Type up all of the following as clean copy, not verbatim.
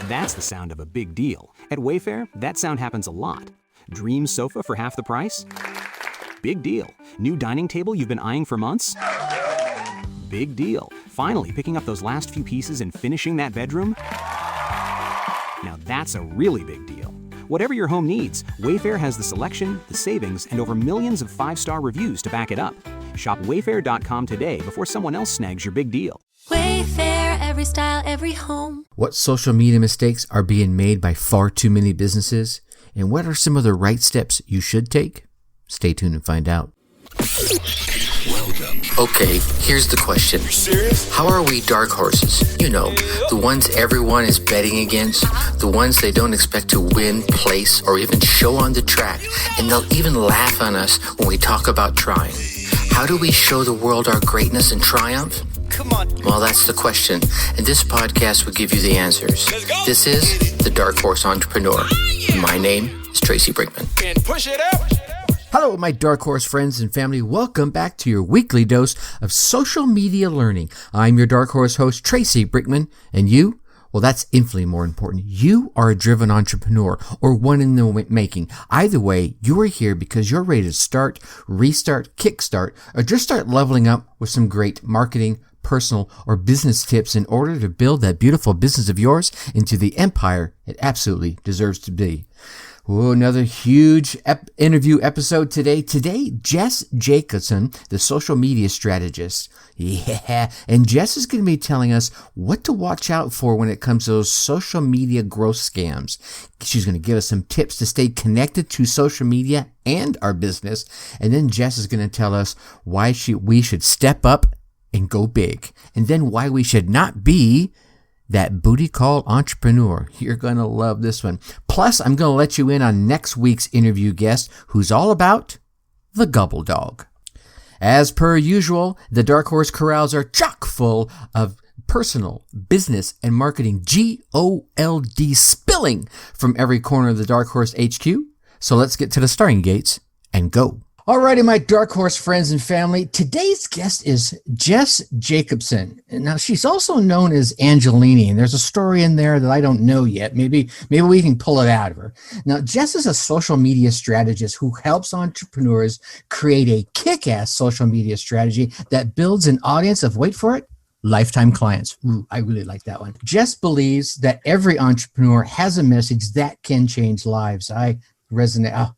That's the sound of a big deal. At Wayfair, that sound happens a lot. Dream sofa for half the price? Big deal. New dining table you've been eyeing for months? Big deal. Finally picking up those last few pieces and finishing that bedroom? Now that's a really big deal. Whatever your home needs, Wayfair has the selection, the savings, and over millions of 5-star reviews to back it up. Shop Wayfair.com today before someone else snags your big deal. Wayfair, every style, every home. What social media mistakes are being made by far too many businesses? And what are some of the right steps you should take? Stay tuned and find out. Welcome. Okay, here's the question. You serious? How are we dark horses? You know, the ones everyone is betting against, the ones they don't expect to win, place, or even show on the track, and they'll even laugh on us when we talk about trying. How do we show the world our greatness and triumph? Come on. Well, that's the question, and this podcast will give you the answers. Let's go. This is The Dark Horse Entrepreneur. My name is Tracy Brinkman. And push it up. Hello, my Dark Horse friends and family. Welcome back to your weekly dose of social media learning. I'm your Dark Horse host, Tracy Brinkman, and you? Well, that's infinitely more important. You are a driven entrepreneur or one in the making. Either way, you are here because you're ready to start, restart, kickstart, or just start leveling up with some great marketing, personal, or business tips in order to build that beautiful business of yours into the empire it absolutely deserves to be. Oh, another huge interview episode today. Today, Jess Jacobsen, the social media strategist. Yeah, and Jess is going to be telling us what to watch out for when it comes to those social media growth scams. She's going to give us some tips to stay connected to social media and our business. And then Jess is going to tell us why we should step up and go big. And then why we should not be that booty call entrepreneur. You're going to love this one. Plus, I'm going to let you in on next week's interview guest, who's all about the gobble dog. As per usual, the Dark Horse Corrals are chock full of personal, business, and marketing gold spilling from every corner of the Dark Horse HQ. So let's get to the starting gates and go. Alrighty, my Dark Horse friends and family. Today's guest is Jess Jacobsen. Now, she's also known as Angelini, and there's a story in there that I don't know yet. Maybe we can pull it out of her. Now, Jess is a social media strategist who helps entrepreneurs create a kick-ass social media strategy that builds an audience of, wait for it, lifetime clients. Ooh, I really like that one. Jess believes that every entrepreneur has a message that can change lives. I resonate.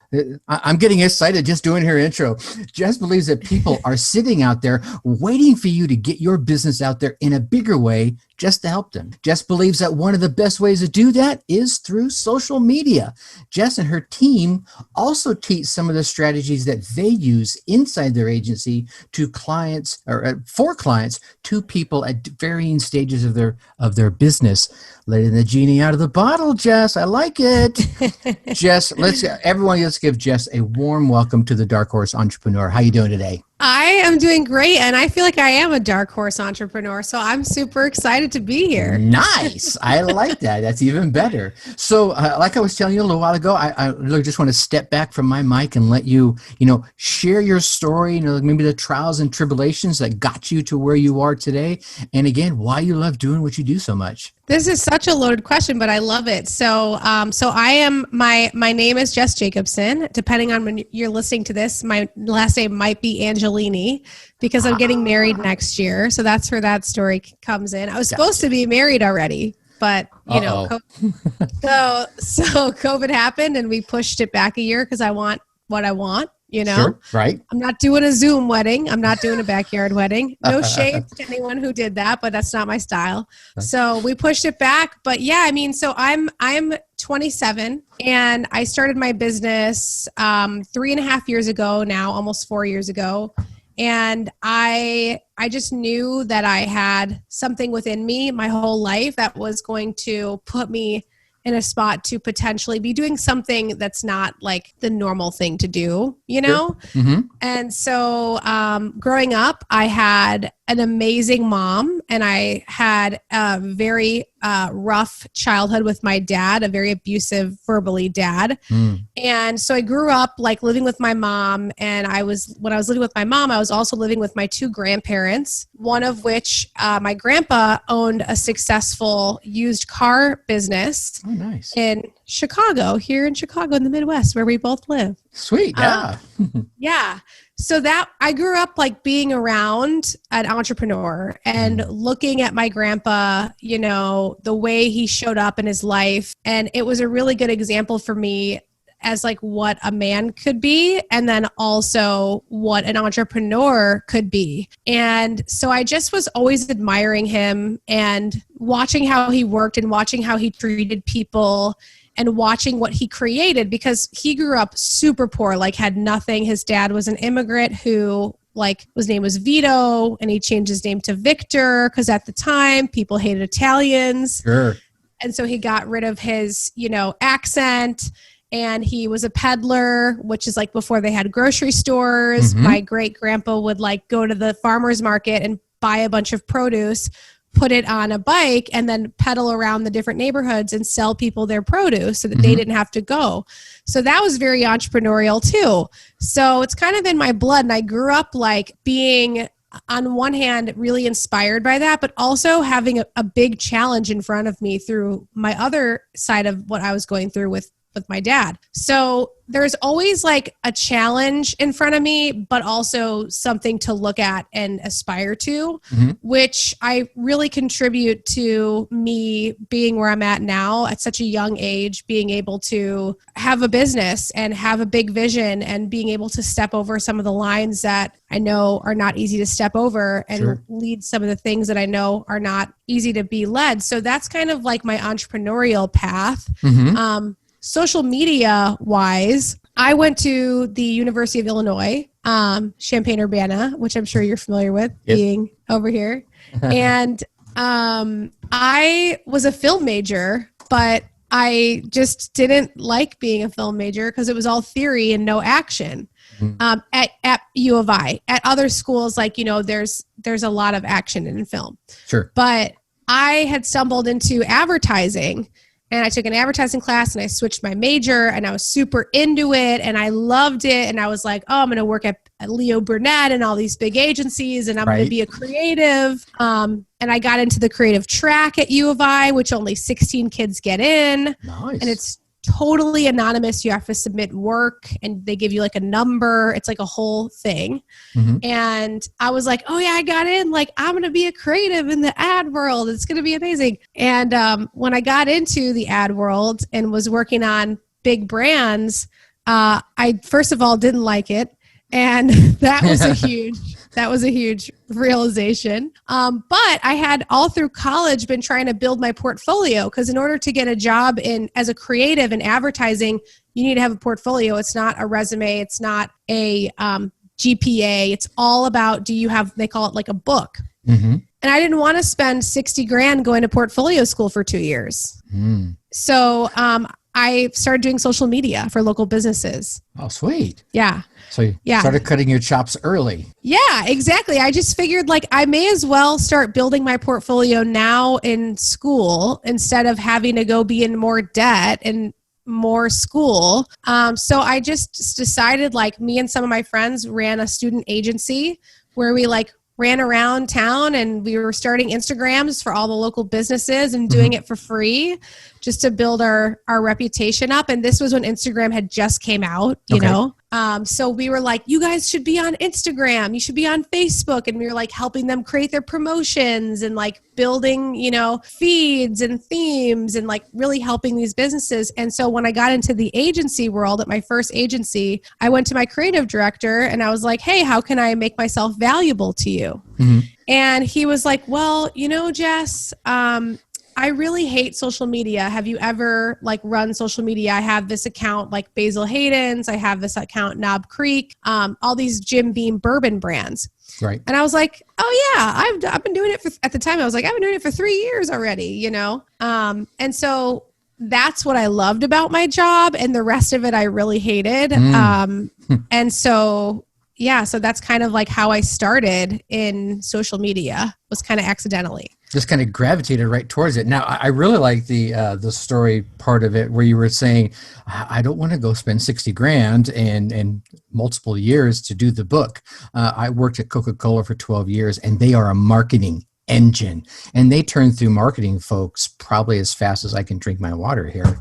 I'm getting excited just doing her intro. Jess believes that people are sitting out there waiting for you to get your business out there in a bigger way just to help them. Jess believes that one of the best ways to do that is through social media. Jess and her team also teach some of the strategies that they use inside their agency to clients or for clients to people at varying stages of their business. Letting the genie out of the bottle, Jess. I like it. Jess, let's give Jess a warm welcome to the Dark Horse Entrepreneur. How you doing today? I am doing great, and I feel like I am a dark horse entrepreneur, so I'm super excited to be here. Nice. I like that. That's even better. So like I was telling you a little while ago, I really just want to step back from my mic and let you, share your story, maybe the trials and tribulations that got you to where you are today, and again, why you love doing what you do so much. This is such a loaded question, but I love it. So I am, my name is Jess Jacobsen. Depending on when you're listening to this, my last name might be Angelini because I'm getting married next year. So that's where that story comes in. I was supposed to be married already, but so COVID happened and we pushed it back a year because I want what I want. Sure, right. I'm not doing a Zoom wedding. I'm not doing a backyard wedding. No shade to anyone who did that, but that's not my style. So we pushed it back. But yeah, so I'm 27 and I started my business 3.5 years ago now, almost 4 years ago. And I just knew that I had something within me my whole life that was going to put me in a spot to potentially be doing something that's not like the normal thing to do, Sure. Mm-hmm. And so growing up, I had an amazing mom, and I had a very rough childhood with my dad, a very abusive verbally dad. And so I grew up like living with my mom, and when I was living with my mom, I was also living with my two grandparents, one of which my grandpa owned a successful used car business in Chicago, here in Chicago in the Midwest, where we both live. Sweet. Yeah. Yeah. So that I grew up like being around an entrepreneur and looking at my grandpa, you know, the way he showed up in his life. And it was a really good example for me as like what a man could be, and then also what an entrepreneur could be. And so I just was always admiring him and watching how he worked and watching how he treated people and watching what he created, because he grew up super poor, like had nothing. His dad was an immigrant who like his name was Vito, and he changed his name to Victor because at the time people hated Italians. Sure. And so he got rid of his, you know, accent, and he was a peddler, which is like before they had grocery stores. My great grandpa would like go to the farmer's market and buy a bunch of produce, put it on a bike, and then pedal around the different neighborhoods and sell people their produce so that they didn't have to go. So that was very entrepreneurial too. So it's kind of in my blood. And I grew up like being, on one hand, really inspired by that, but also having a big challenge in front of me through my other side of what I was going through with my dad. So there's always like a challenge in front of me, but also something to look at and aspire to, which I really contribute to me being where I'm at now at such a young age, being able to have a business and have a big vision and being able to step over some of the lines that I know are not easy to step over and lead some of the things that I know are not easy to be led. So that's kind of like my entrepreneurial path. Social media wise, I went to the University of Illinois, Champaign-Urbana, which I'm sure you're familiar with being over here. And I was a film major, but I just didn't like being a film major because it was all theory and no action. At U of I. At other schools, like, you know, there's a lot of action in film. Sure. But I had stumbled into advertising, and I took an advertising class and I switched my major, and I was super into it and I loved it. And I was like, oh, I'm going to work at Leo Burnett and all these big agencies, and I'm going to be a creative. And I got into the creative track at U of I, which only 16 kids get in. Nice. And it's totally anonymous. You have to submit work and they give you like a number. It's like a whole thing. And I was like, oh yeah, I got in. Like, I'm going to be a creative in the ad world. It's going to be amazing. And when I got into the ad world and was working on big brands, I first of all didn't like it. And that was a huge realization. But I had all through college been trying to build my portfolio, because in order to get a job as a creative in advertising, you need to have a portfolio. It's not a resume. It's not a GPA. It's all about, they call it like a book. And I didn't want to spend $60,000 going to portfolio school for 2 years. So I started doing social media for local businesses. Oh, sweet. Yeah. So you started cutting your chops early. Yeah, exactly. I just figured like I may as well start building my portfolio now in school instead of having to go be in more debt and more school. So I just decided, like, me and some of my friends ran a student agency where we like ran around town and we were starting Instagrams for all the local businesses and doing it for free just to build our reputation up. And this was when Instagram had just came out, you know? So we were like, you guys should be on Instagram. You should be on Facebook. And we were like helping them create their promotions and like building, you know, feeds and themes and like really helping these businesses. And so when I got into the agency world at my first agency, I went to my creative director and I was like, hey, how can I make myself valuable to you? And he was like, well, you know, Jess, I really hate social media. Have you ever like run social media? I have this account like Basil Hayden's. I have this account Knob Creek, all these Jim Beam bourbon brands. Right. And I was like, oh yeah, I've been doing it at the time I was like, I've been doing it for 3 years already, you know? And so that's what I loved about my job, and the rest of it I really hated. And so, yeah, so that's kind of like how I started in social media, was kind of accidentally. Just kind of gravitated right towards it. Now, I really like the story part of it, where you were saying, I don't want to go spend 60 grand and multiple years to do the book. I worked at Coca-Cola for 12 years, and they are a marketing engine, and they turn through marketing folks probably as fast as I can drink my water here,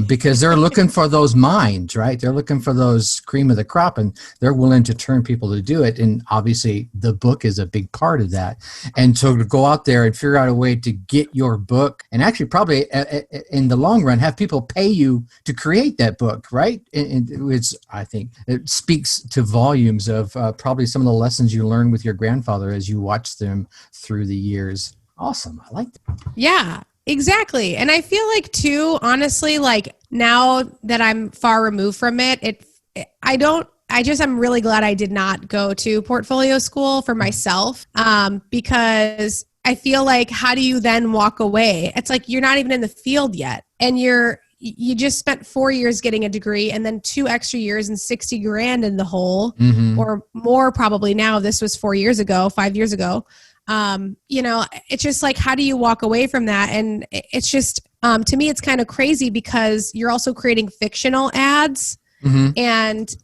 because they're looking for those minds, right? They're looking for those cream of the crop, and they're willing to turn people to do it. And obviously the book is a big part of that. And so to go out there and figure out a way to get your book, and actually probably in the long run have people pay you to create that book, right? And it's, I think it speaks to volumes of probably some of the lessons you learned with your grandfather as you watched them through the years. Awesome. I like that. Yeah, exactly. And I feel like too, honestly, like now that I'm far removed from it, I'm really glad I did not go to portfolio school for myself, because I feel like, how do you then walk away? It's like, you're not even in the field yet, and you just spent 4 years getting a degree, and then 2 extra years and 60 grand in the hole, or more probably now. This was 5 years ago. It's just like, how do you walk away from that? And it's just, to me, it's kind of crazy, because you're also creating fictional ads. And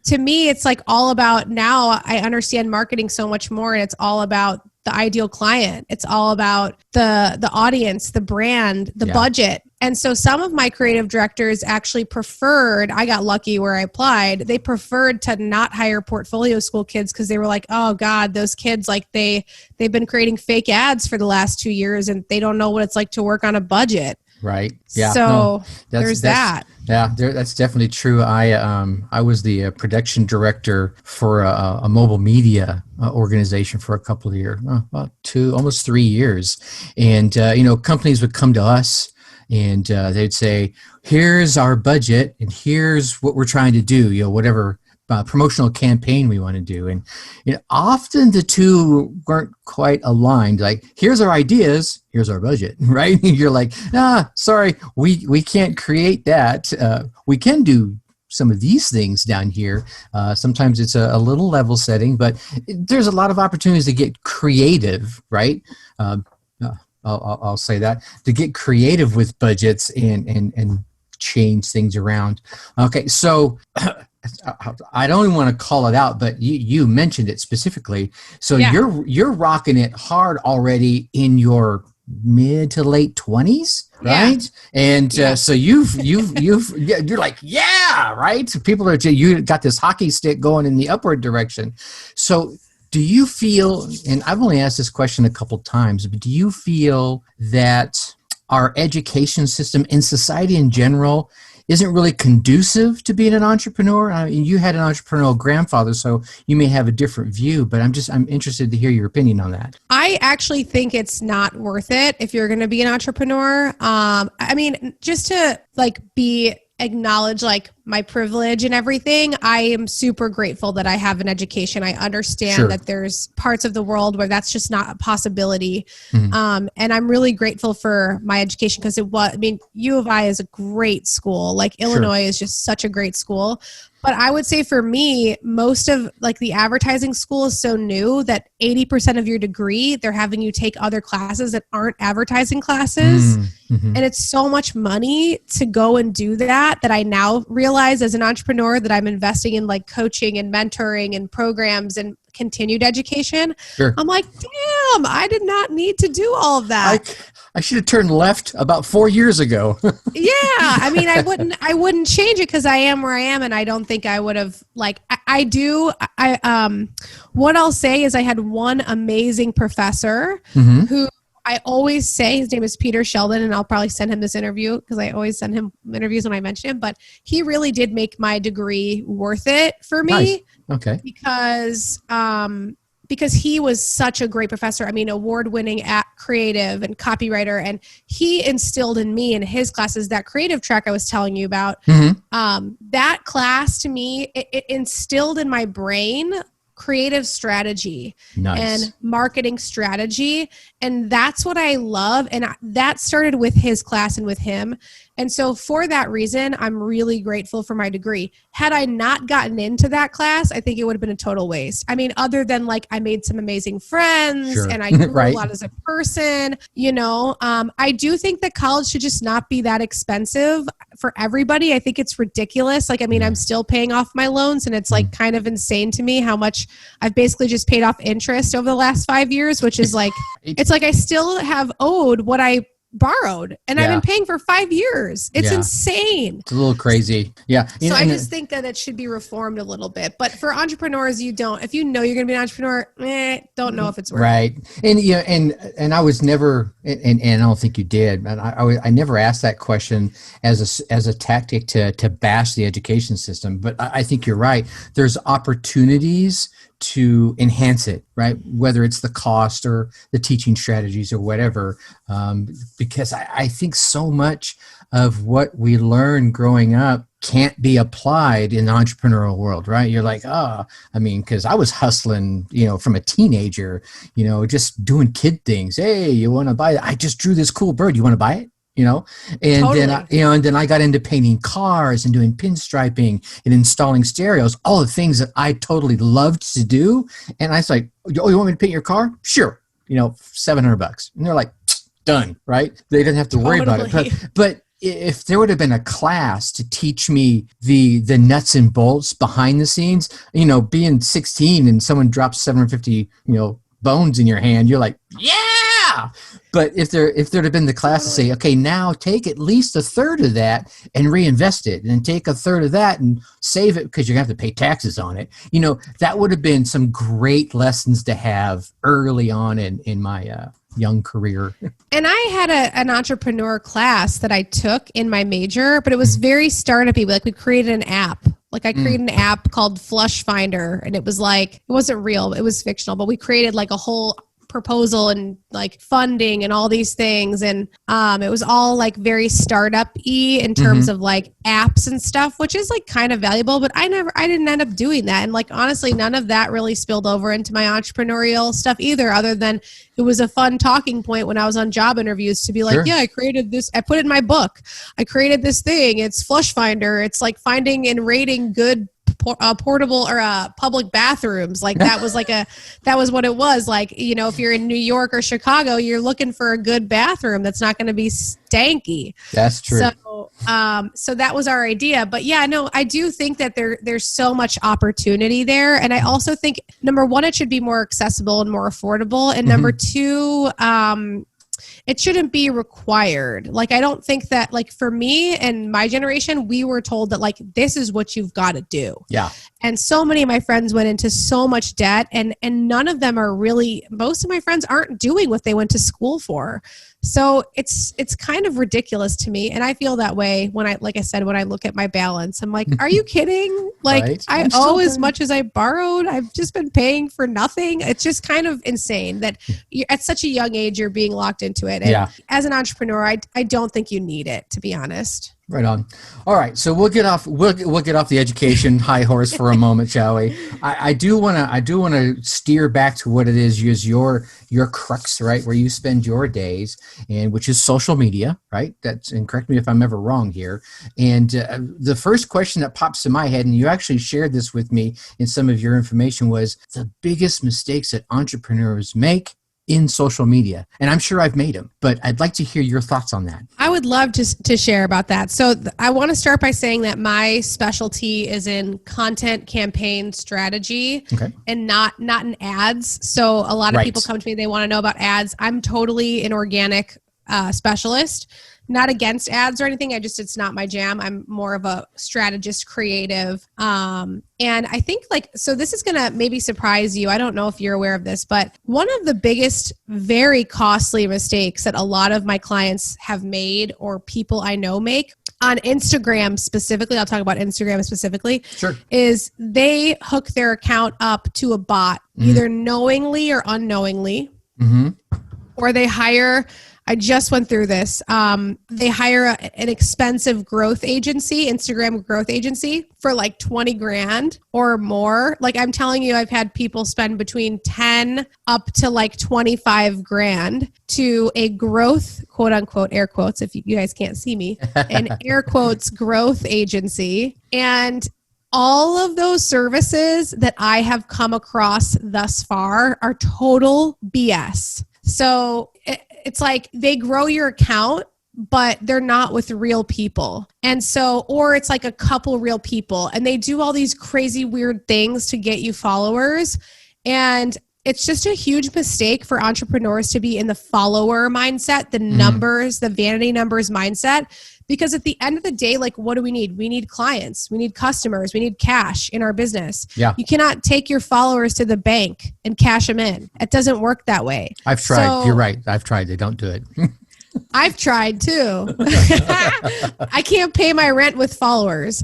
to me, it's like all about, now I understand marketing so much more, and it's all about the ideal client. It's all about the audience, the brand, the budget. And so some of my creative directors actually preferred, I got lucky where I applied, they preferred to not hire portfolio school kids, because they were like, oh God, those kids, like they've been creating fake ads for the last 2 years, and they don't know what it's like to work on a budget. Right. Yeah. So there's that. Yeah, that's definitely true. I was the production director for a mobile media organization for a couple of years, about almost 3 years. And, companies would come to us, and they'd say, here's our budget, and here's what we're trying to do, whatever promotional campaign we want to do. And often the two weren't quite aligned. Like, here's our ideas, here's our budget, right? You're like, sorry, we can't create that. We can do some of these things down here. Sometimes it's a little level setting, but there's a lot of opportunities to get creative, right? I'll say that, to get creative with budgets and change things around. Okay, so I don't even want to call it out, but you mentioned it specifically. So you're rocking it hard already in your mid to late 20s, right? And so you're like, right? People you got this hockey stick going in the upward direction. So do you feel, and I've only asked this question a couple times, but do you feel that our education system and society in general isn't really conducive to being an entrepreneur? I mean, you had an entrepreneurial grandfather, so you may have a different view, but I'm interested to hear your opinion on that. I actually think it's not worth it if you're going to be an entrepreneur. I mean, just to acknowledge like my privilege and everything, I am super grateful that I have an education. I understand that there's parts of the world where that's just not a possibility. And I'm really grateful for my education, because U of I is a great school. Like Illinois is just such a great school. But I would say for me, most of the advertising school is so new that 80% of your degree, they're having you take other classes that aren't advertising classes. And it's so much money to go and do that I now realize as an entrepreneur that I'm investing in coaching and mentoring and programs and continued education. I'm like, damn, I did not need to do all of that. I should have turned left about 4 years ago. I mean, I wouldn't change it, because I am where I am, and I don't think I would have what I'll say is I had one amazing professor who I always say, his name is Peter Sheldon, and I'll probably send him this interview, because I always send him interviews when I mention him, but he really did make my degree worth it for me. Nice. Okay. Because he was such a great professor. I mean, award-winning creative and copywriter. And he instilled in me in his classes that creative track I was telling you about. That class to me, it instilled in my brain creative strategy and marketing strategy. And that's what I love. And that started with his class and with him. And so for that reason, I'm really grateful for my degree. Had I not gotten into that class, I think it would have been a total waste. I mean, other than like I made some amazing friends Sure. and I grew Right. a lot as a person, I do think that college should just not be that expensive for everybody. I think it's ridiculous. Like, I mean, I'm still paying off my loans and it's like kind of insane to me how much I've basically just paid off interest over the last 5 years, which is like, it's like I still have owed what I borrowed and I've been paying for 5 years. It's insane. It's a little crazy. Yeah. So I just think that it should be reformed a little bit. But for entrepreneurs, if you know you're going to be an entrepreneur, don't know if it's worth it. Right. And and I was never, and I don't think you did, but I never asked that question as a tactic to bash the education system. But I think you're right. There's opportunities to enhance it, right? Whether it's the cost or the teaching strategies or whatever, because I think so much of what we learn growing up can't be applied in the entrepreneurial world, right? You're like, because I was hustling, from a teenager, just doing kid things. Hey, you want to buy it? I just drew this cool bird. You want to buy it? And Totally. then I got into painting cars and doing pinstriping and installing stereos, all the things that I totally loved to do. And I was like, oh, you want me to paint your car? Sure. $700. And they're like, done, right? They didn't have to worry about it. But if there would have been a class to teach me the nuts and bolts behind the scenes, being 16 and someone drops 750, bones in your hand, you're like, yeah. But if there'd have been the class to say, okay, now take at least a third of that and reinvest it, and then take a third of that and save it because you're gonna have to pay taxes on it. That would have been some great lessons to have early on in my young career. And I had an entrepreneur class that I took in my major, but it was very startup-y. Like we created an app. Like I created an app called Flush Finder, and it was like, it wasn't real, it was fictional, but we created like a whole proposal and like funding and all these things. And it was all like very startup-y in terms of like apps and stuff, which is like kind of valuable, but I didn't end up doing that. And like, honestly, none of that really spilled over into my entrepreneurial stuff either, other than it was a fun talking point when I was on job interviews to be like, I created this, I put it in my book. I created this thing. It's Flush Finder. It's like finding and rating good portable or public bathrooms. Like that was what it was. Like, if you're in New York or Chicago, you're looking for a good bathroom that's not going to be stanky. That's true. So that was our idea. But yeah, no, I do think that there's so much opportunity there. And I also think, number one, it should be more accessible and more affordable. And number two, it shouldn't be required. Like, I don't think that, like, for me and my generation, we were told that, like, this is what you've got to do. Yeah. And so many of my friends went into so much debt, and none of them are really, most of my friends aren't doing what they went to school for. So it's kind of ridiculous to me. And I feel that way when I look at my balance, I'm like, are you kidding? Like, Right. I owe as much as I borrowed. I've just been paying for nothing. It's just kind of insane that you're, at such a young age, you're being locked into it. And as an entrepreneur, I don't think you need it, to be honest. Right on. All right, so we'll get off the education high horse for a moment, shall we? I do want to steer back to what it is your crux, right, where you spend your days, and which is social media, right? And correct me if I'm ever wrong here. And the first question that pops in my head, and you actually shared this with me in some of your information, was the biggest mistakes that entrepreneurs make in social media. And I'm sure I've made them, but I'd like to hear your thoughts on that. I would love to share about that. So I want to start by saying that my specialty is in content campaign strategy, and not in ads. So a lot of people come to me, they want to know about ads. I'm totally an organic specialist. Not against ads or anything. It's not my jam. I'm more of a strategist, creative. And I think so this is going to maybe surprise you. I don't know if you're aware of this, but one of the biggest, very costly mistakes that a lot of my clients have made, or people I know make on Instagram specifically, I'll talk about Instagram specifically, is they hook their account up to a bot, either knowingly or unknowingly, or they hire I just went through this. They hire an expensive growth agency, Instagram growth agency, for like 20 grand or more. Like I'm telling you, I've had people spend between 10 up to like 25 grand to a growth, quote unquote, air quotes, if you guys can't see me, an air quotes growth agency. And all of those services that I have come across thus far are total BS. So it's like they grow your account, but they're not with real people. And so, or it's like a couple real people and they do all these crazy weird things to get you followers. And it's just a huge mistake for entrepreneurs to be in the follower mindset, the numbers, the vanity numbers mindset. Because at the end of the day, like, what do we need? We need clients. We need customers. We need cash in our business. Yeah. You cannot take your followers to the bank and cash them in. It doesn't work that way. I've tried. So, you're right. I've tried. They don't do it. I've tried too. I can't pay my rent with followers.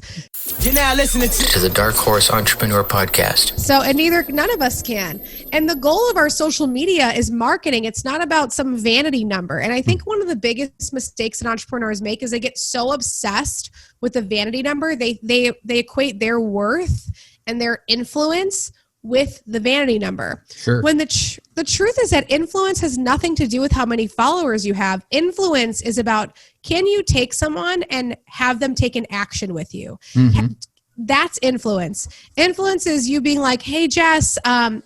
You're now listening to the Dark Horse Entrepreneur Podcast. So, and none of us can. And the goal of our social media is marketing. It's not about some vanity number. And I think one of the biggest mistakes that entrepreneurs make is they get so obsessed with the vanity number. They equate their worth and their influence with the vanity number. Sure. When the truth is that influence has nothing to do with how many followers you have. Influence is about, can you take someone and have them take an action with you? Mm-hmm. That's influence. Influence is you being like, hey, Jess, I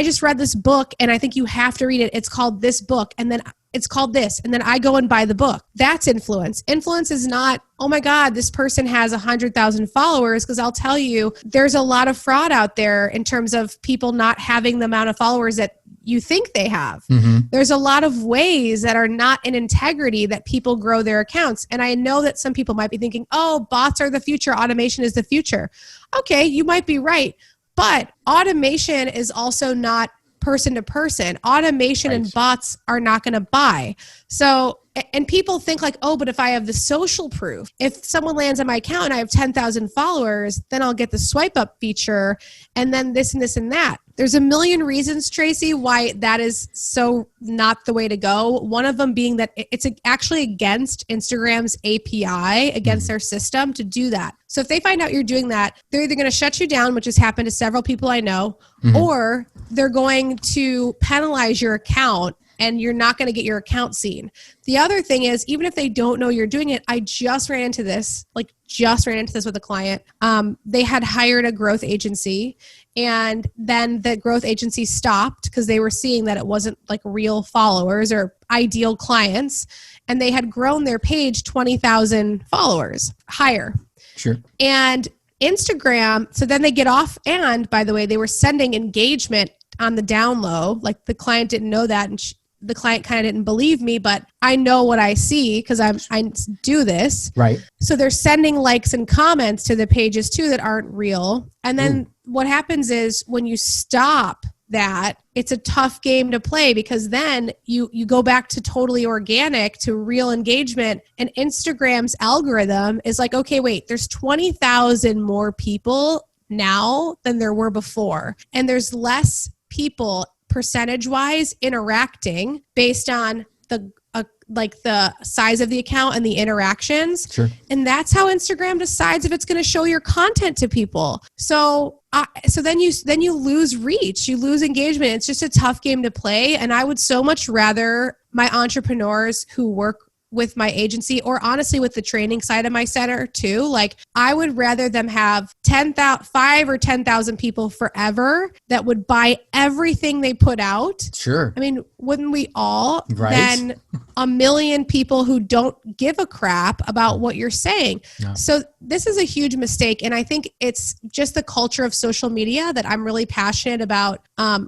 just read this book and I think you have to read it. It's called this book. And then it's called this. And then I go and buy the book. That's influence. Influence is not, oh my God, this person has 100,000 followers. Because I'll tell you, there's a lot of fraud out there in terms of people not having the amount of followers that you think they have. Mm-hmm. There's a lot of ways that are not in integrity that people grow their accounts. And I know that some people might be thinking, oh, bots are the future. Automation is the future. Okay, you might be right. But automation is also not person to person. Automation and bots are not going to buy. So, and people think like, oh, but if I have the social proof, if someone lands on my account and I have 10,000 followers, then I'll get the swipe up feature and then this and this and that. There's a million reasons, Tracy, why that is so not the way to go. One of them being that it's actually against Instagram's API, against their system to do that. So if they find out you're doing that, they're either going to shut you down, which has happened to several people I know, or they're going to penalize your account and you're not going to get your account seen. The other thing is, even if they don't know you're doing it, I just ran into this with a client. They had hired a growth agency and then the growth agency stopped because they were seeing that it wasn't like real followers or ideal clients. And they had grown their page 20,000 followers higher. Sure. And Instagram, so then they get off. And by the way, they were sending engagement on the down low. Like the client didn't know that. And the client kind of didn't believe me, but I know what I see because I do this. Right. So they're sending likes and comments to the pages too that aren't real. And then what happens is when you stop that, it's a tough game to play because then you go back to totally organic, to real engagement, and Instagram's algorithm is like, okay, wait, there's 20,000 more people now than there were before. And there's less people percentage-wise interacting based on the size of the account and the interactions. Sure. And that's how Instagram decides if it's going to show your content to people. So then you lose reach, you lose engagement. It's just a tough game to play. And I would so much rather my entrepreneurs who work with my agency, or honestly with the training side of my center too, like I would rather them have 5 or 10,000 people forever that would buy everything they put out. Sure. I mean, wouldn't we all? Right. Then a million people who don't give a crap about what you're saying. No. So this is a huge mistake. And I think it's just the culture of social media that I'm really passionate about,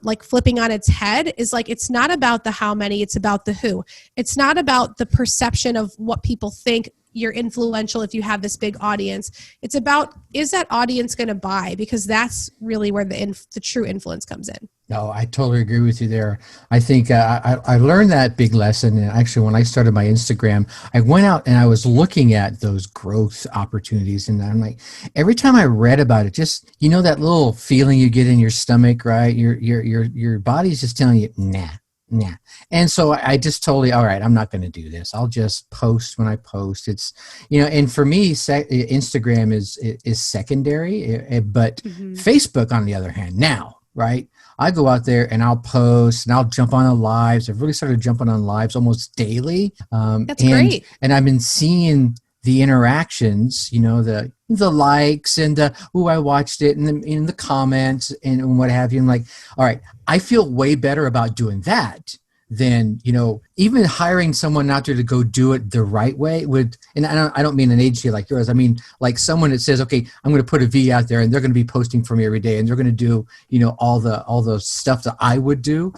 like flipping on its head is like, it's not about the how many, it's about the who. It's not about the perception of what people think you're influential if you have this big audience. It's about, is that audience going to buy? Because that's really where the true influence comes in. No, I totally agree with you there. I think I learned that big lesson. And actually, when I started my Instagram, I went out and I was looking at those growth opportunities. And I'm like, every time I read about it, just, that little feeling you get in your stomach, right? Your body's just telling you, nah, Yeah. And so I just totally, all right, I'm not going to do this. I'll just post when I post. It's, and for me, Instagram is secondary, but Facebook, on the other hand, now, right? I go out there and I'll post and I'll jump on the lives. I've really started jumping on lives almost daily. That's great. And I've been seeing the interactions, the likes and I watched it and in the comments and what have you. I'm like, all right, I feel way better about doing that than, even hiring someone out there to go do it the right way and I don't mean an agency like yours. I mean, like someone that says, okay, I'm going to put a V out there and they're going to be posting for me every day and they're going to do, all the stuff that I would do.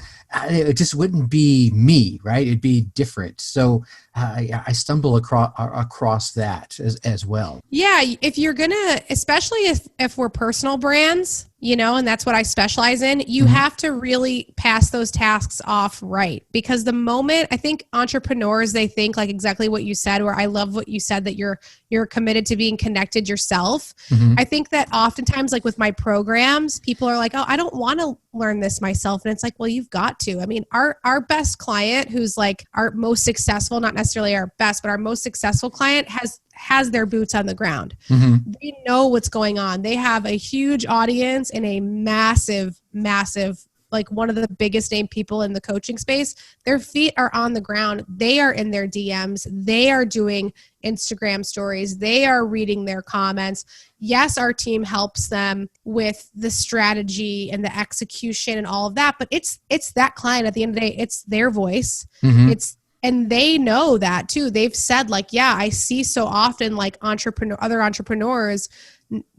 It just wouldn't be me, right? It'd be different. So I stumble across that as well. Yeah. If you're going to, especially if we're personal brands, and that's what I specialize in, you have to really pass those tasks off right. Because the moment, I think entrepreneurs, they think like exactly what you said, where I love what you said, that you're committed to being connected yourself. I think that oftentimes, like with my programs, people are like, oh, I don't want to learn this myself. And it's like, well, you've got to. I mean, our best client, who's like our most successful, not necessarily our best, but our most successful client has their boots on the ground. They know what's going on. They have a huge audience and a massive, like one of the biggest name people in the coaching space. Their feet are on the ground. They are in their DMs. They are doing Instagram stories. They are reading their comments. Yes, our team helps them with the strategy and the execution and all of that, but it's that client at the end of the day. It's their voice. And they know that too. They've said like, yeah, I see so often like other entrepreneurs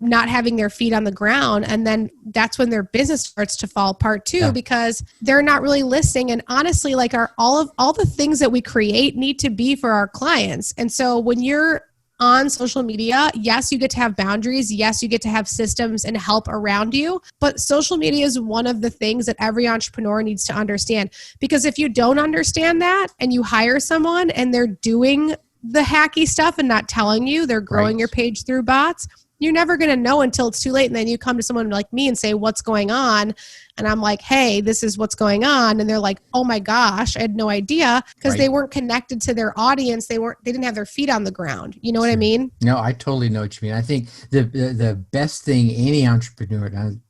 not having their feet on the ground. And then that's when their business starts to fall apart too, because they're not really listening. And honestly, like all the things that we create need to be for our clients. And so when you're on social media, yes, you get to have boundaries. Yes, you get to have systems and help around you. But social media is one of the things that every entrepreneur needs to understand. Because if you don't understand that and you hire someone and they're doing the hacky stuff and not telling you, they're growing your page through bots, you're never going to know until it's too late. And then you come to someone like me and say, what's going on? And I'm like, hey, this is what's going on. And they're like, oh my gosh, I had no idea, because they weren't connected to their audience. They didn't have their feet on the ground. You know what I mean? No, I totally know what you mean. I think the best thing any entrepreneur, and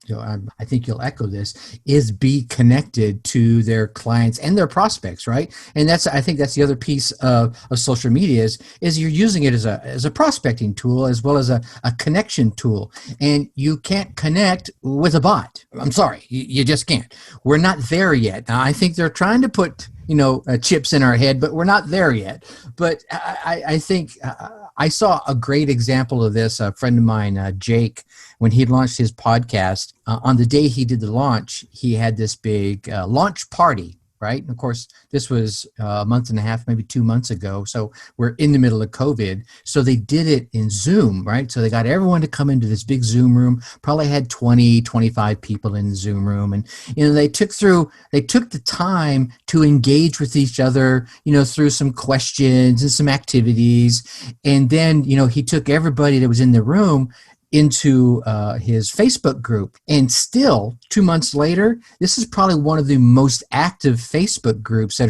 I think you'll echo this, is be connected to their clients and their prospects, right? And I think that's the other piece of social media is you're using it as a prospecting tool as well as a connection tool. And you can't connect with a bot. I'm sorry, you just can't. We're not there yet. Now, I think they're trying to put chips in our head, but we're not there yet. But I think I saw a great example of this. A friend of mine, Jake, when he launched his podcast, on the day he did the launch, he had this big launch party. Right. And of course, this was a month and a half, maybe 2 months ago. So we're in the middle of COVID. So they did it in Zoom. Right. So they got everyone to come into this big Zoom room, probably had 20, 25 people in the Zoom room. And, they took the time to engage with each other, through some questions and some activities. And then, he took everybody that was in the room into his Facebook group. And still 2 months later, this is probably one of the most active Facebook groups that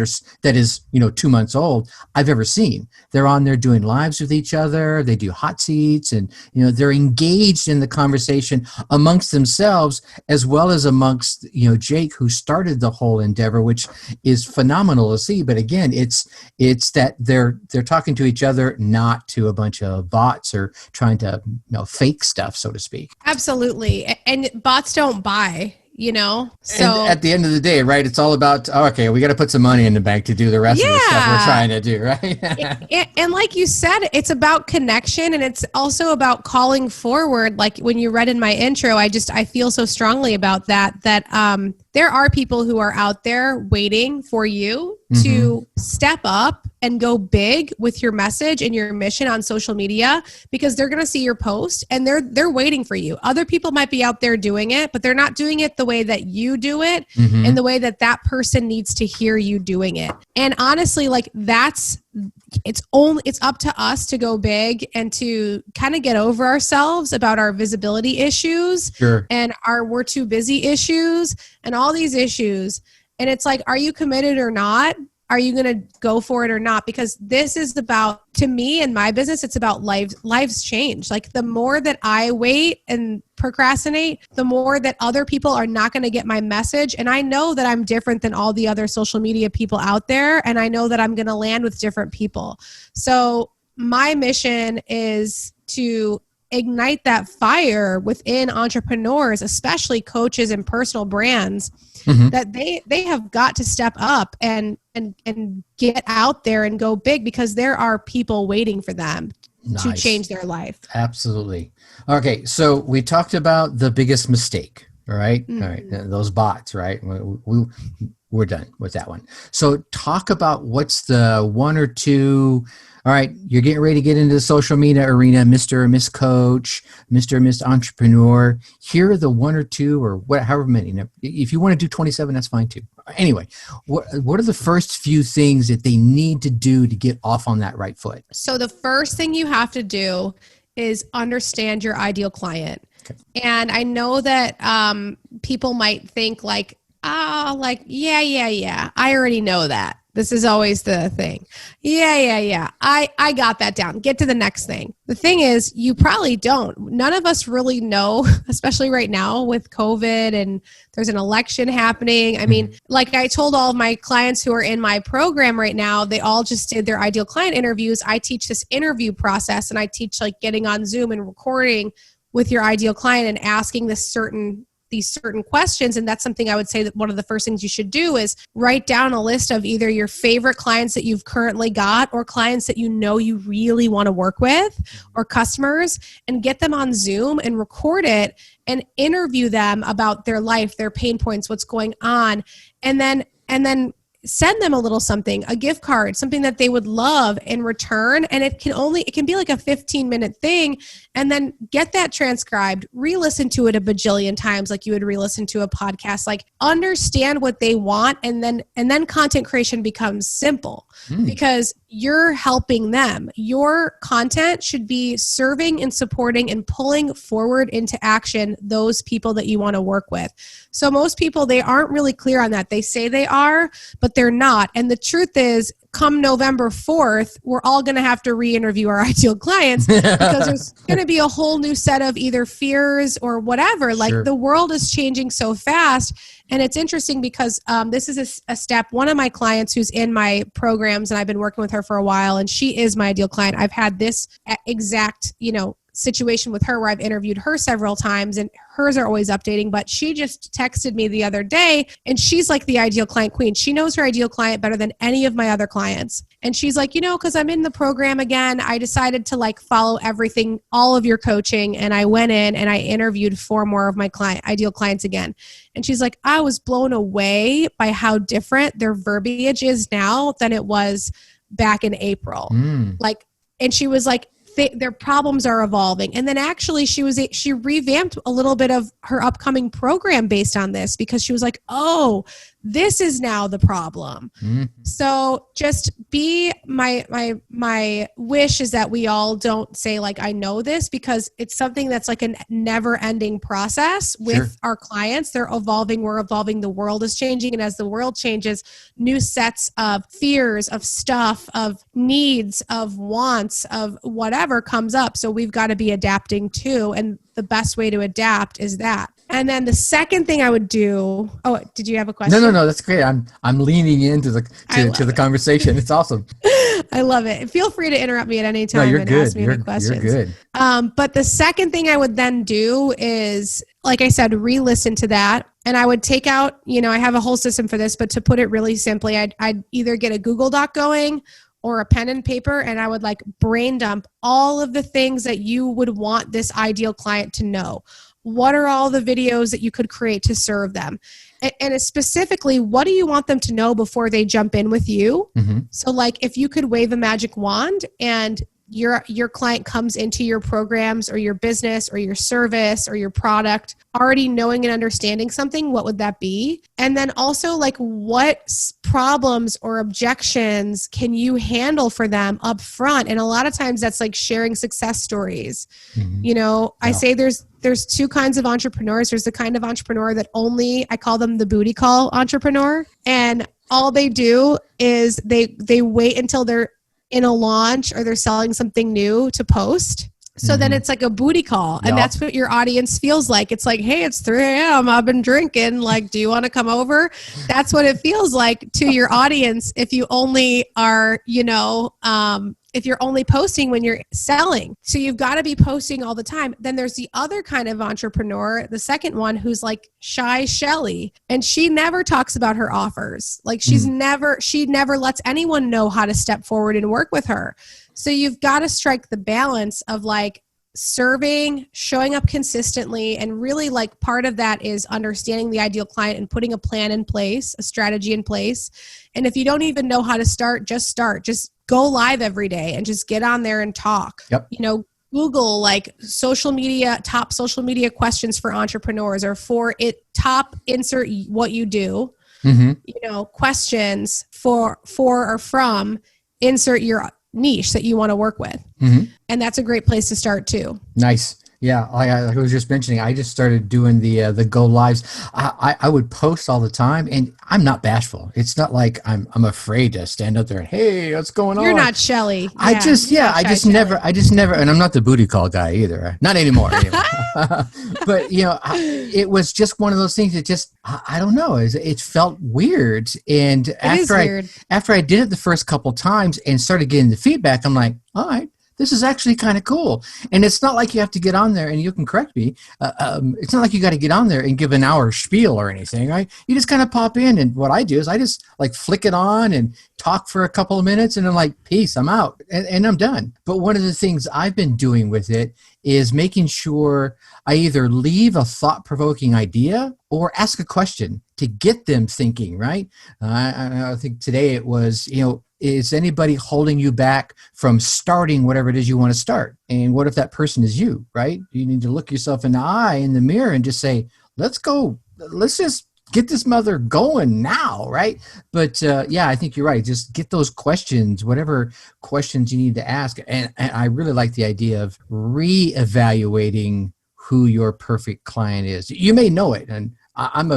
is 2 months old I've ever seen. They're on there doing lives with each other. They do hot seats and they're engaged in the conversation amongst themselves as well as amongst Jake, who started the whole endeavor, which is phenomenal to see. But again, it's that they're talking to each other, not to a bunch of bots or trying to fake stuff, so to speak. Absolutely. And bots don't buy, so and at the end of the day, right, it's all about, we got to put some money in the bank to do the rest of the stuff we're trying to do, right? and like you said, it's about connection, and it's also about calling forward. Like when you read in my intro, I feel so strongly about that there are people who are out there waiting for you to step up and go big with your message and your mission on social media, because they're going to see your post and they're waiting for you. Other people might be out there doing it, but they're not doing it the way that you do it and the way that person needs to hear you doing it. And honestly, like it's up to us to go big and to kind of get over ourselves about our visibility issues and our we're too busy issues and all these issues. And it's like, are you committed or not? Are you going to go for it or not? Because this is about, to me and my business, it's about lives change. Like the more that I wait and procrastinate, the more that other people are not going to get my message. And I know that I'm different than all the other social media people out there. And I know that I'm going to land with different people. So my mission is to ignite that fire within entrepreneurs, especially coaches and personal brands, that they have got to step up and get out there and go big, because there are people waiting for them to change their life. Absolutely. Okay. So we talked about the biggest mistake. All right. All right. Those bots, right? We're done with that one. So talk about what's the one or two. All right, you're getting ready to get into the social media arena, Mr. or Miss Coach, Mr. or Miss Entrepreneur. Here are the one or two, or however many. Now, if you want to do 27, that's fine too. Anyway, what are the first few things that they need to do to get off on that right foot? So the first thing you have to do is understand your ideal client. Okay. And I know that people might think yeah, I already know that. This is always the thing. Yeah. I got that down. Get to the next thing. The thing is, you probably don't. None of us really know, especially right now with COVID and there's an election happening. I mean, like I told all of my clients who are in my program right now, they all just did their ideal client interviews. I teach this interview process, and I teach like getting on Zoom and recording with your ideal client and asking these certain questions. And that's something I would say that one of the first things you should do is write down a list of either your favorite clients that you've currently got, or clients that you know you really want to work with, or customers, and get them on Zoom and record it and interview them about their life, their pain points, what's going on. And then send them a little something, a gift card, something that they would love in return. And it can be like a 15-minute thing, and then get that transcribed, re-listen to it a bajillion times like you would re-listen to a podcast. Like, understand what they want, and then content creation becomes simple because you're helping them. Your content should be serving and supporting and pulling forward into action those people that you want to work with. So most people, they aren't really clear on that. They say they are, but they're not. And the truth is, come November 4th, we're all going to have to re-interview our ideal clients because there's going to be a whole new set of either fears or whatever. Like, the world is changing so fast. And it's interesting because this is a step. One of my clients who's in my programs, and I've been working with her for a while, and she is my ideal client. I've had this exact, situation with her where I've interviewed her several times, and hers are always updating, but she just texted me the other day, and she's like the ideal client queen. She knows her ideal client better than any of my other clients. And she's like, because I'm in the program again, I decided to follow everything, all of your coaching. And I went in and I interviewed 4 more of my ideal clients again. And she's like, I was blown away by how different their verbiage is now than it was back in April. And she was like, their problems are evolving. And then actually she revamped a little bit of her upcoming program based on this, because she was like, oh, this is now the problem. So just my wish is that we all don't say I know this, because it's something that's like a never ending process with our clients. They're evolving. We're evolving. The world is changing. And as the world changes, new sets of fears, of stuff, of needs, of wants, of whatever comes up. So we've got to be adapting too. And the best way to adapt is that. And then the second thing I would do. Oh, did you have a question? No. That's great. I'm leaning into the conversation. It's awesome. I love it. Feel free to interrupt me at any time and ask me any questions. You're good. But the second thing I would then do is, like I said, re-listen to that. And I would take out, I have a whole system for this, but to put it really simply, I'd either get a Google Doc going or a pen and paper, and I would brain dump all of the things that you would want this ideal client to know. What are all the videos that you could create to serve them? And specifically, what do you want them to know before they jump in with you? So if you could wave a magic wand and your client comes into your programs or your business or your service or your product already knowing and understanding something, what would that be? And then also like what problems or objections can you handle for them up front? And a lot of times that's like sharing success stories. You know, I say there's two kinds of entrepreneurs. There's the kind of entrepreneur that I call them the booty call entrepreneur. And all they do is they wait until they're in a launch or they're selling something new to post. So then it's like a booty call. And that's what your audience feels like. It's like, hey, it's 3 a.m. I've been drinking. Like, do you want to come over? That's what it feels like to your audience if you only are, if you're only posting when you're selling. So you've got to be posting all the time. Then there's the other kind of entrepreneur, the second one, who's like shy Shelly. And she never talks about her offers. Like she never lets anyone know how to step forward and work with her. So you've got to strike the balance of like serving, showing up consistently, and really like part of that is understanding the ideal client and putting a plan in place, a strategy in place. And if you don't even know how to start. Just go live every day and just get on there and talk. Google like top social media questions for entrepreneurs, or top insert what you do, questions for or from insert your niche that you want to work with. And that's a great place to start too. Nice. Yeah, I was just mentioning, I just started doing the go lives. I would post all the time, and I'm not bashful. It's not like I'm afraid to stand up there and, hey, what's going on? You're not Shelly. I just never, and I'm not the booty call guy either. Not anymore. But it was just one of those things that just, I don't know, it felt weird. And after I did it the first couple times and started getting the feedback, I'm like, all right, this is actually kind of cool. And it's not like you have to get on there, and you can correct me. It's not like you got to get on there and give an hour spiel or anything, right? You just kind of pop in, and what I do is I just like flick it on and talk for a couple of minutes, and I'm like, peace, I'm out, and I'm done. But one of the things I've been doing with it is making sure I either leave a thought-provoking idea or ask a question to get them thinking, right? I think today it was, is anybody holding you back from starting whatever it is you want to start? And what if that person is you, right? You need to look yourself in the eye in the mirror and just say, let's go. Let's just get this mother going now, right? But I think you're right. Just get those questions, whatever questions you need to ask. And I really like the idea of reevaluating who your perfect client is. You may know it, and I'm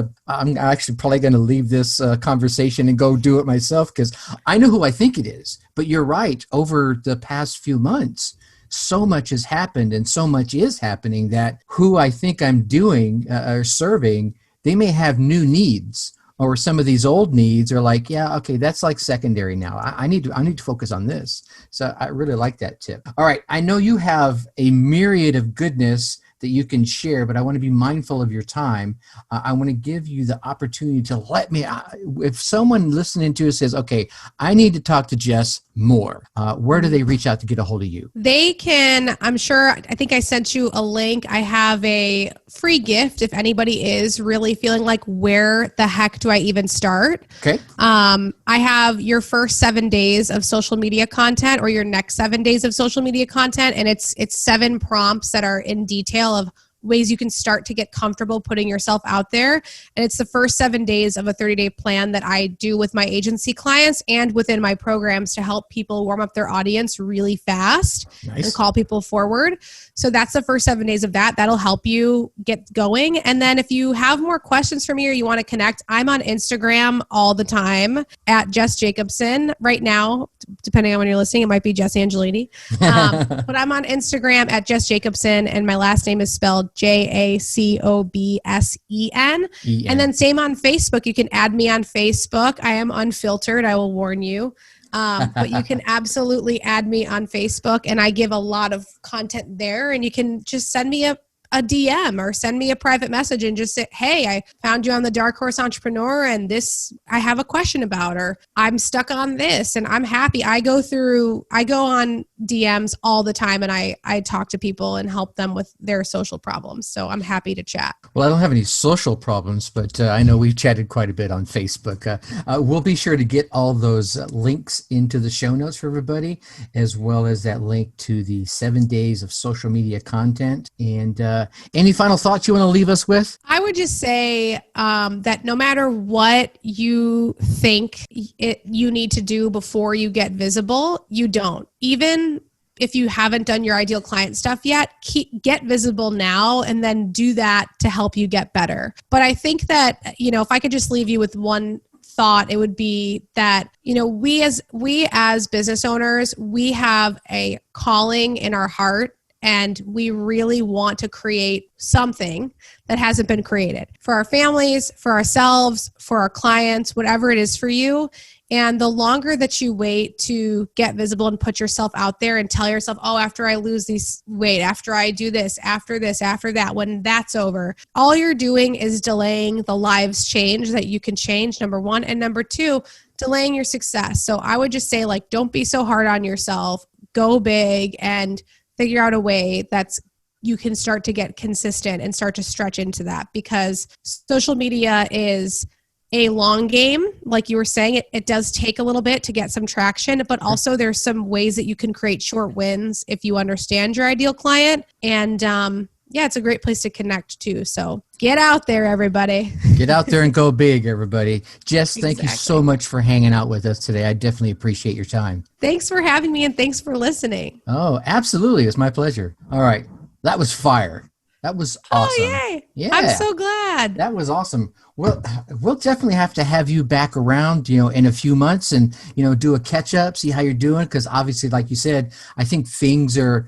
actually probably going to leave this conversation and go do it myself, because I know who I think it is. But you're right. Over the past few months, so much has happened, and so much is happening that who I think I'm doing or serving, they may have new needs, or some of these old needs are like, yeah, okay, that's like secondary now. I need to focus on this. So I really like that tip. All right, I know you have a myriad of goodness that you can share, but I want to be mindful of your time. I want to give you the opportunity to let me, if someone listening to it says, okay, I need to talk to Jess more, where do they reach out to get a hold of you? They can, I think I sent you a link. I have a free gift if anybody is really feeling like, where the heck do I even start? Okay. I have your first 7 days of social media content, or your next 7 days of social media content. And it's 7 prompts that are in detail of ways you can start to get comfortable putting yourself out there. And it's the first 7 days of a 30-day plan that I do with my agency clients and within my programs to help people warm up their audience really fast. Nice. And call people forward. So that's the first 7 days of that. That'll help you get going. And then if you have more questions for me or you want to connect, I'm on Instagram all the time at Jess Jacobsen. Right now, depending on when you're listening, it might be Jess Angelini. But I'm on Instagram at Jess Jacobsen, and my last name is spelled Jacobsen. And then same on Facebook. You can add me on Facebook. I am unfiltered, I will warn you. But you can absolutely add me on Facebook, and I give a lot of content there, and you can just send me a a DM or send me a private message and just say, hey, I found you on the Dark Horse Entrepreneur and this I have a question about, or I'm stuck on this and I'm happy. I go on DMs all the time and I talk to people and help them with their social problems. So I'm happy to chat. Well, I don't have any social problems, but I know we've chatted quite a bit on Facebook. We'll be sure to get all those links into the show notes for everybody, as well as that link to the 7 days of social media content. And any final thoughts you want to leave us with? I would just say that no matter what you think you need to do before you get visible, you don't. Even if you haven't done your ideal client stuff yet, get visible now and then do that to help you get better. But I think that, if I could just leave you with one thought, it would be that, we as business owners, we have a calling in our heart and we really want to create something that hasn't been created for our families, for ourselves, for our clients, whatever it is for you. And the longer that you wait to get visible and put yourself out there and tell yourself, oh, after I lose this weight, after I do this, after that, when that's over, all you're doing is delaying the lives change that you can change, number one. And number two, delaying your success. So I would just say, don't be so hard on yourself. Go big and figure out a way you can start to get consistent and start to stretch into that, because social media is a long game. Like you were saying, it does take a little bit to get some traction, but also there's some ways that you can create short wins if you understand your ideal client. And it's a great place to connect too. So get out there, everybody. Get out there and go big, everybody. Jess, thank you so much for hanging out with us today. I definitely appreciate your time. Thanks for having me and thanks for listening. Oh, absolutely. It's my pleasure. All right. That was fire. That was awesome. Oh, yay. Yeah. I'm so glad. That was awesome. We'll definitely have to have you back around, in a few months and, do a catch up, see how you're doing. Because obviously, like you said, I think things are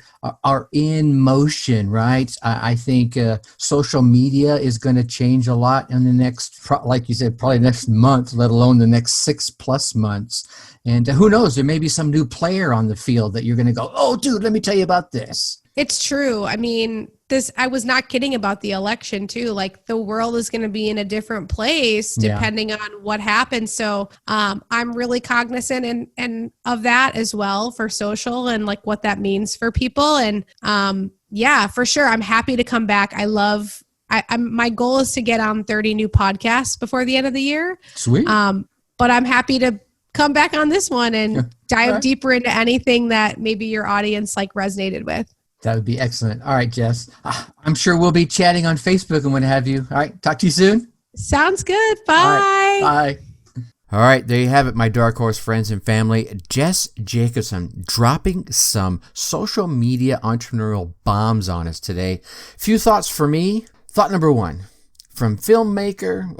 in motion, right? I think social media is going to change a lot in the next, like you said, probably next month, let alone the next 6+ months. And who knows, there may be some new player on the field that you're going to go, oh, dude, let me tell you about this. It's true. I mean, I was not kidding about the election too. The world is going to be in a different place depending on what happens. So I'm really cognizant and of that as well for social and what that means for people. And for sure. I'm happy to come back. My goal is to get on 30 new podcasts before the end of the year. Sweet. But I'm happy to come back on this one and dive deeper into anything that maybe your audience resonated with. That would be excellent. All right, Jess. I'm sure we'll be chatting on Facebook and what have you. All right. Talk to you soon. Sounds good. Bye. All right, bye. All right. There you have it, my Dark Horse friends and family. Jess Jacobsen dropping some social media entrepreneurial bombs on us today. Few thoughts for me. Thought number one. From film major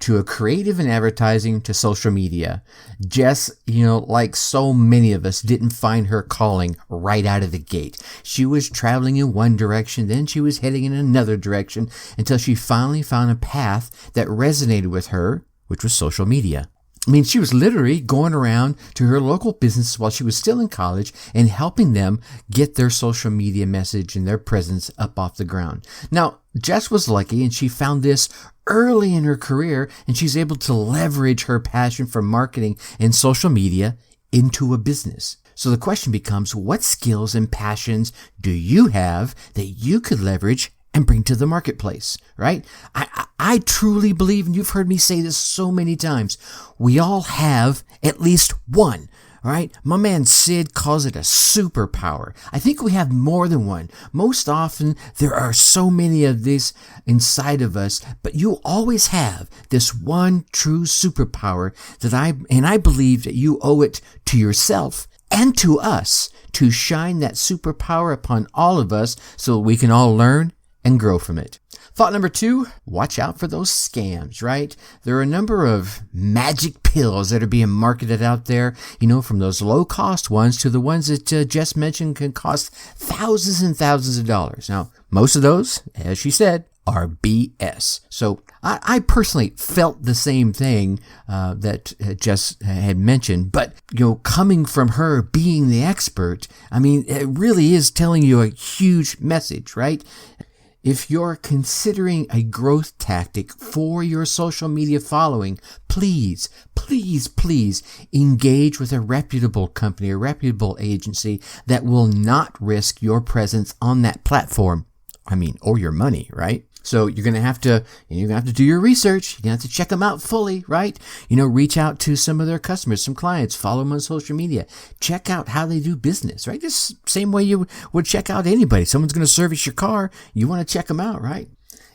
to a creative in advertising to social media. Jess, like so many of us, didn't find her calling right out of the gate. She was traveling in one direction, then she was heading in another direction until she finally found a path that resonated with her, which was social media. I mean, she was literally going around to her local businesses while she was still in college and helping them get their social media message and their presence up off the ground. Now, Jess was lucky and she found this early in her career, and she's able to leverage her passion for marketing and social media into a business. So the question becomes, what skills and passions do you have that you could leverage and bring to the marketplace, right? I truly believe, and you've heard me say this so many times, we all have at least one, right? My man Sid calls it a superpower. I think we have more than one. Most often, there are so many of these inside of us, but you always have this one true superpower that I believe that you owe it to yourself and to us to shine that superpower upon all of us so we can all learn and grow from it. Thought number two, watch out for those scams, right? There are a number of magic pills that are being marketed out there, from those low cost ones to the ones that Jess mentioned can cost thousands and thousands of dollars. Now, most of those, as she said, are BS. So I personally felt the same thing that Jess had mentioned, but coming from her being the expert, I mean, it really is telling you a huge message, right? If you're considering a growth tactic for your social media following, please, please, please engage with a reputable company, a reputable agency that will not risk your presence on that platform. Or your money, right? So you're going to have to do your research. You're going to have to check them out fully, right? Reach out to some of their customers, some clients, follow them on social media, check out how they do business, right? Just same way you would check out anybody. Someone's going to service your car. You want to check them out, right?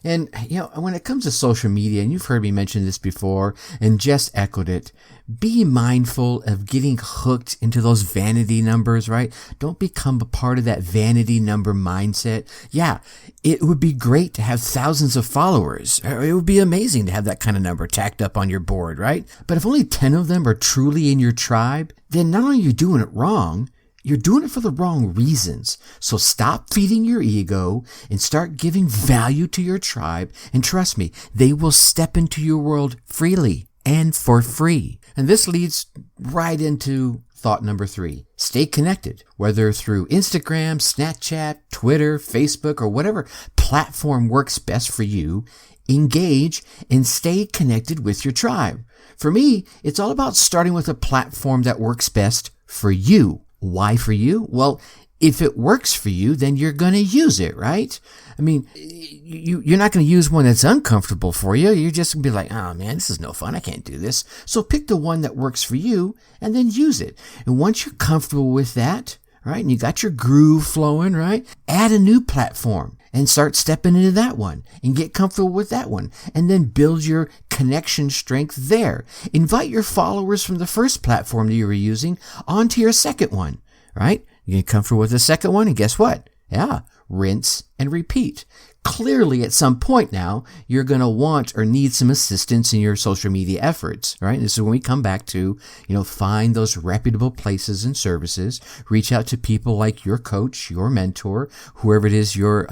And, when it comes to social media, and you've heard me mention this before, and Jess echoed it, be mindful of getting hooked into those vanity numbers, right? Don't become a part of that vanity number mindset. Yeah, it would be great to have thousands of followers. It would be amazing to have that kind of number tacked up on your board, right? But if only 10 of them are truly in your tribe, then not only are you doing it wrong, you're doing it for the wrong reasons. So stop feeding your ego and start giving value to your tribe. And trust me, they will step into your world freely and for free. And this leads right into thought number 3. Stay connected, whether through Instagram, Snapchat, Twitter, Facebook, or whatever platform works best for you. Engage and stay connected with your tribe. For me, it's all about starting with a platform that works best for you. Why for you? Well, if it works for you, then you're going to use it, right? You're not going to use one that's uncomfortable for you. You're just going to be like, oh man, this is no fun. I can't do this. So pick the one that works for you and then use it. And once you're comfortable with that, right, and you got your groove flowing, right, add a new platform and start stepping into that one and get comfortable with that one and then build your connection strength there. Invite your followers from the first platform that you were using onto your second one, right? You get comfortable with the second one and guess what? Yeah, rinse and repeat. Clearly, at some point now, you're going to want or need some assistance in your social media efforts, right? This is when we come back to, find those reputable places and services, reach out to people like your coach, your mentor, whoever it is you're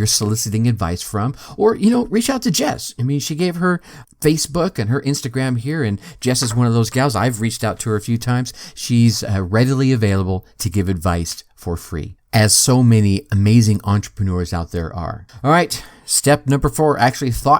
soliciting advice from, or, reach out to Jess. She gave her Facebook and her Instagram here, and Jess is one of those gals. I've reached out to her a few times. She's readily available to give advice for free, as so many amazing entrepreneurs out there are. All right, thought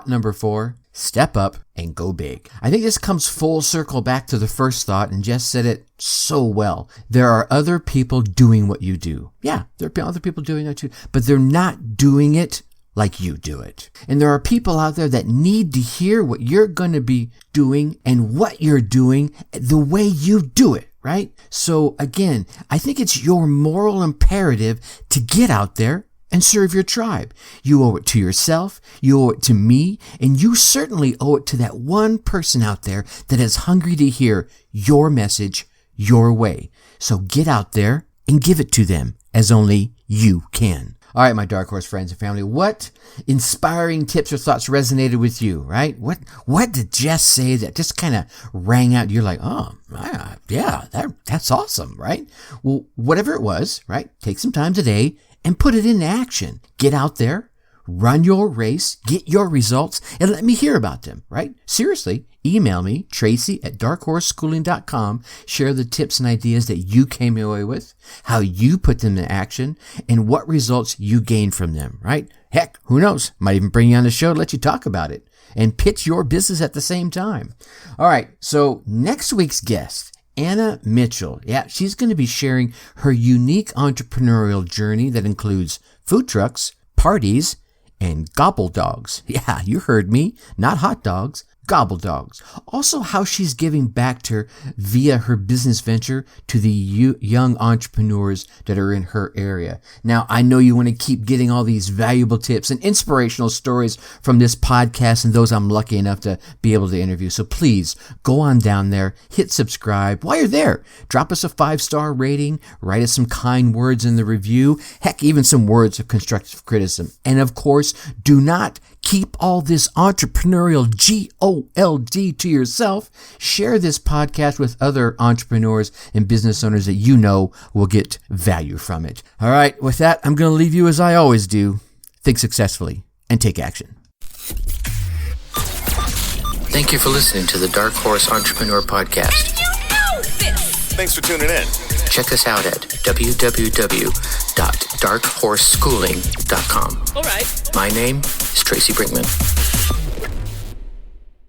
number 4, step up and go big. I think this comes full circle back to the first thought, and Jess said it so well. There are other people doing what you do. Yeah, there are other people doing it too, but they're not doing it like you do it. And there are people out there that need to hear what you're going to be doing and what you're doing the way you do it. Right? So again, I think it's your moral imperative to get out there and serve your tribe. You owe it to yourself, you owe it to me, and you certainly owe it to that one person out there that is hungry to hear your message your way. So get out there and give it to them as only you can. All right, my Dark Horse friends and family, what inspiring tips or thoughts resonated with you, right? What did Jess say that just kind of rang out? You're like, oh, yeah, that's awesome, right? Well, whatever it was, right? Take some time today and put it into action. Get out there, run your race, get your results, and let me hear about them, right? Seriously, email me, tracy@darkhorseschooling.com. Share the tips and ideas that you came away with, how you put them into action, and what results you gained from them, right? Heck, who knows? Might even bring you on the show to let you talk about it and pitch your business at the same time. All right, so next week's guest, Anna Mitchell. Yeah, she's going to be sharing her unique entrepreneurial journey that includes food trucks, parties, and gobble dogs. Yeah, you heard me. Not hot dogs, gobble dogs. Also, how she's giving back to via her business venture to the young entrepreneurs that are in her area. Now, I know you want to keep getting all these valuable tips and inspirational stories from this podcast and those I'm lucky enough to be able to interview. So please go on down there, hit subscribe. While you're there, drop us a 5-star rating, write us some kind words in the review, heck, even some words of constructive criticism. And of course, do not keep all this entrepreneurial GOLD to yourself. Share this podcast with other entrepreneurs and business owners that you know will get value from it. All right, with that, I'm going to leave you as I always do. Think successfully and take action. Thank you for listening to the Dark Horse Entrepreneur Podcast. And you know this! Thanks for tuning in. Check us out at www.darkhorseschooling.com. All right. My name is Tracy Brinkman.